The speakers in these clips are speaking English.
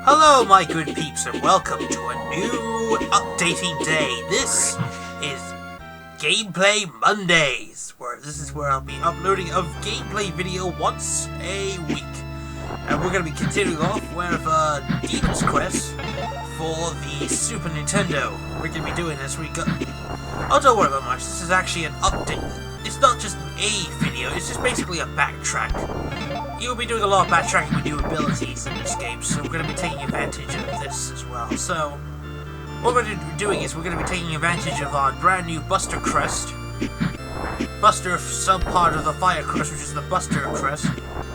Hello my good peeps and welcome to a new updating day. This is Gameplay Mondays, where I'll be uploading a gameplay video once a week. And we're going to be continuing off with Demon's Crest for the Super Nintendo. We're going to be doing this. Oh, don't worry about much. This is actually an update. It's not just a video, it's just basically a backtrack. You'll be doing a lot of backtracking with new abilities in this game, so we're going to be taking advantage of this as well. So, what we're going to be doing is we're going to be taking advantage of our brand new Buster Crest. Buster sub-part of the Fire Crest, which is the Buster Crest,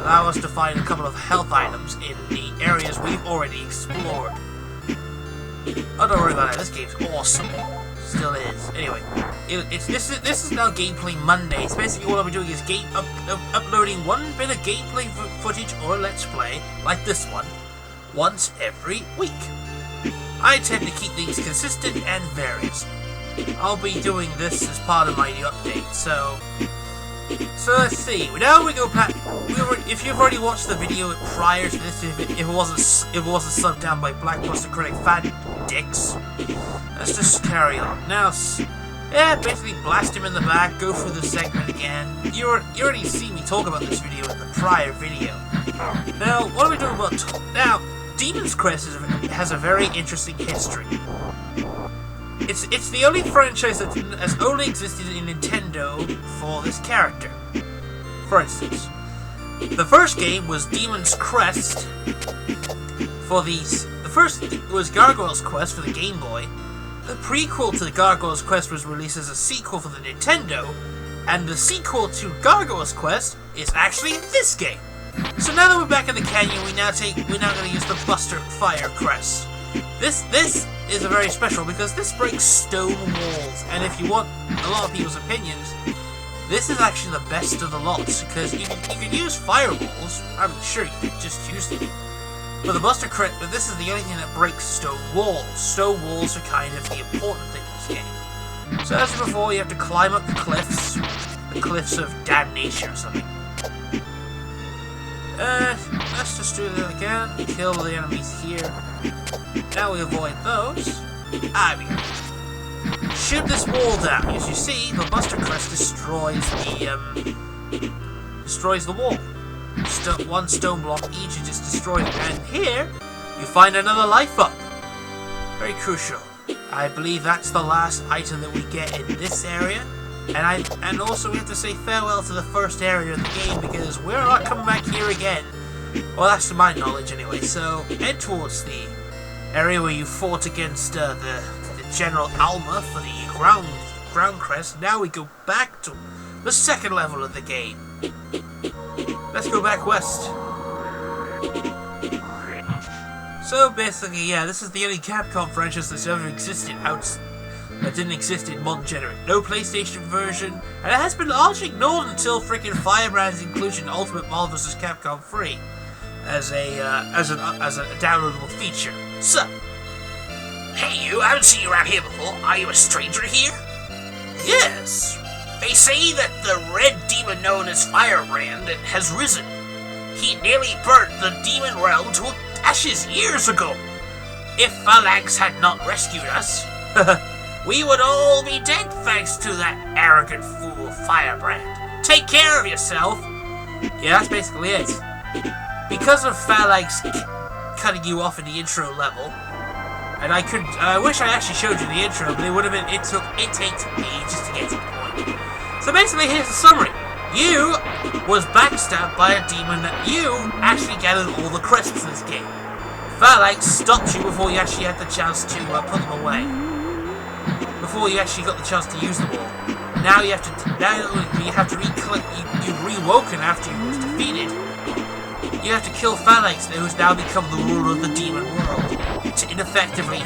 allow us to find a couple of health items in the areas we've already explored. Oh, don't worry about it, this game's awesome. Still is. Anyway, this is now Gameplay Mondays. Basically, all I'll be doing is uploading one bit of gameplay footage or Let's Play, like this one, once every week. I tend to keep things consistent and various. I'll be doing this as part of my new update. So let's see. Now we go back. If you've already watched the video prior to this, if it wasn't subbed down by Blackbuster Critic Fan Dicks, let's just carry on. Now, yeah, basically blast him in the back, go through the segment again. You already see me talk about this video in the prior video. Now, what are we doing about... Now, Demon's Crest has a very interesting history. It's the only franchise that has only existed in Nintendo for this character. For instance, the first game was Demon's Crest for these. The first was Gargoyle's Quest for the Game Boy. The prequel to Gargoyle's Quest was released as a sequel for the Nintendo, and the sequel to Gargoyle's Quest is actually this game. So now that we're back in the canyon, we're now going to use the Buster Fire Crest. This is a very special because this breaks stone walls, and if you want a lot of people's opinions, this is actually the best of the lots because you can use firewalls. I'm sure you could just use them. But the Buster Crest, but this is the only thing that breaks stone walls. Stone walls are kind of the important thing in this game. So as before, you have to climb up the cliffs of damnation or something. Let's just do that again. Kill the enemies here. Now we avoid those. Shoot this wall down. As you see, the Buster Crest destroys the wall. One stone block each, you just destroy it. And here, you find another life up. Very crucial. I believe that's the last item that we get in this area. And also we have to say farewell to the first area of the game because we're not coming back here again. Well, that's to my knowledge anyway. So head towards the area where you fought against the General Alma for the ground crest. Now we go back to the second level of the game. Let's go back west. So basically, yeah, this is the only Capcom franchise that's ever existed that didn't exist in modern generation. No PlayStation version, and it has been largely ignored until freaking Firebrand's inclusion in Ultimate Marvel vs. Capcom 3 as a downloadable feature. So, hey you, I haven't seen you around here before. Are you a stranger here? yes. They say that the red demon known as Firebrand has risen. He nearly burnt the demon realm to ashes years ago. If Phalanx had not rescued us, we would all be dead thanks to that arrogant fool Firebrand. Take care of yourself. Yeah, that's basically it. Because of Phalanx cutting you off in the intro level, and I wish I actually showed you the intro, but it takes ages to get to the point. So basically, here's the summary. You was backstabbed by a demon that you actually gathered all the crests in this game. Phalanx stopped you before you actually had the chance to put them away. Before you actually got the chance to use them all. Now you have to rewoken after you was defeated. You have to kill Phalanx, who's now become the ruler of the demon world. Ineffectively,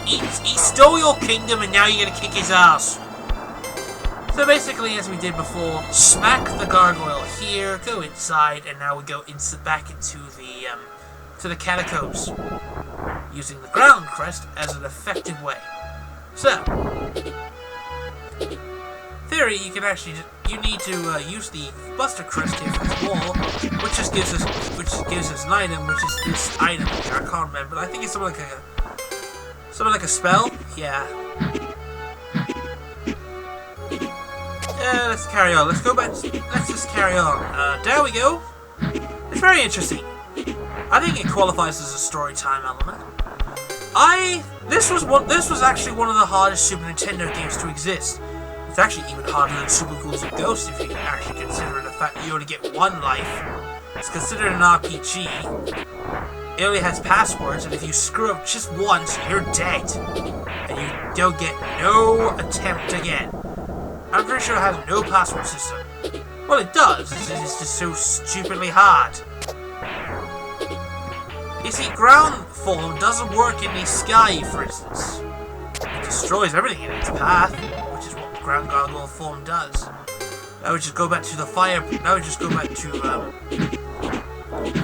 he stole your kingdom, and now you're gonna kick his ass. So basically, as we did before, smack the gargoyle here, go inside, and now we go back into the catacombs, using the ground crest as an effective way. So, theory, you can actually you need to use the Buster Crest here for this wall, which gives us an item, which is this item here. I can't remember. I think it's something like a spell. Yeah. Yeah. Let's carry on. Let's go back. Let's just carry on. There we go. It's very interesting. I think it qualifies as a story time element. This was actually one of the hardest Super Nintendo games to exist. It's actually even harder than Super Ghouls and Ghosts if you can actually consider the fact that you only get one life. It's considered an RPG. It only has passwords, and if you screw up just once, you're dead. And you don't get no attempt again. I'm pretty sure it has no password system. Well, it does. It's just so stupidly hard. You see, ground form doesn't work in the sky, for instance. It destroys everything in its path, which is what ground gargoyle form does. Now we just go back to the fire. Now we just go back to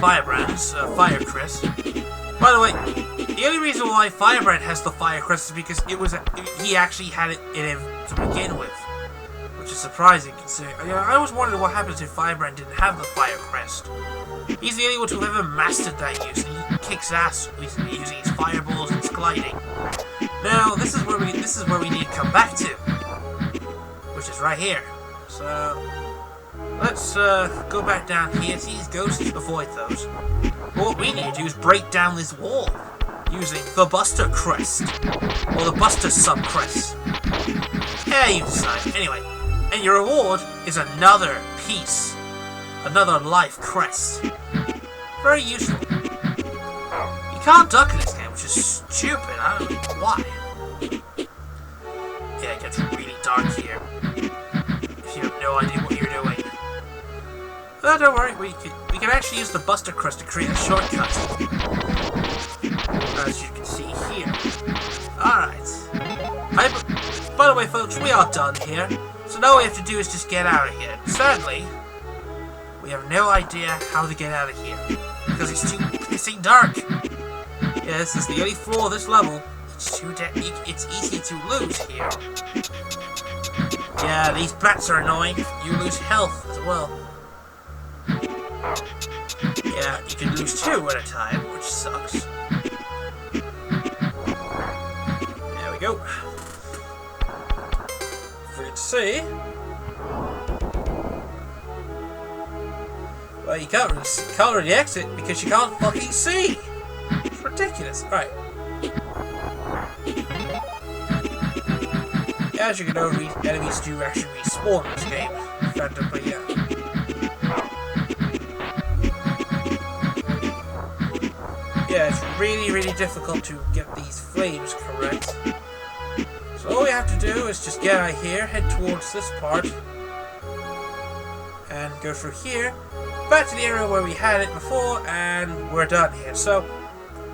Firebrand's Fire Crest. By the way, the only reason why Firebrand has the Fire Crest is because he actually had it in him to begin with, which is surprising considering. I always wondered what happens if Firebrand didn't have the Fire Crest. He's the only one to ever mastered that use, and he kicks ass using his fireballs and his gliding. Now, this is where we need to come back to, which is right here. So let's go back down here. See these ghosts? Avoid those. But what we need to do is break down this wall using the Buster Crest or the Buster Sub Crest. Yeah, you decide. Anyway, and your reward is another piece. Another life crest. Very useful. You can't duck in this game, which is stupid. I don't know why. Yeah, it gets really dark here. If you have no idea what you're doing. But don't worry, we can actually use the Buster Crest to create a shortcut. As you can see here. Alright. By the way, folks, we are done here. So now all we have to do is just get out of here. Sadly, we have no idea how to get out of here because it's too pissing dark. Yeah, this is the only floor of this level. It's too it's easy to lose here. Yeah, these bats are annoying. You lose health as well. Yeah, you can lose 2 at a time, which sucks. There we go. Free to see. Well, you can't really exit because you can't fucking see. It's ridiculous. Right. As you can know, enemies do actually respawn in this game. Randomly, yeah. Yeah, it's really difficult to get these flames correct. So all we have to do is just get out of here, head towards this part, and go through here. Back to the area where we had it before, and we're done here. So,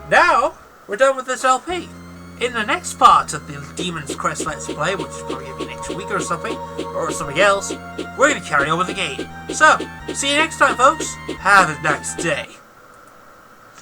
now, we're done with this LP. In the next part of the Demon's Crest Let's Play, which is probably going to be next week or something else, we're going to carry on with the game. So, see you next time, folks. Have a nice day.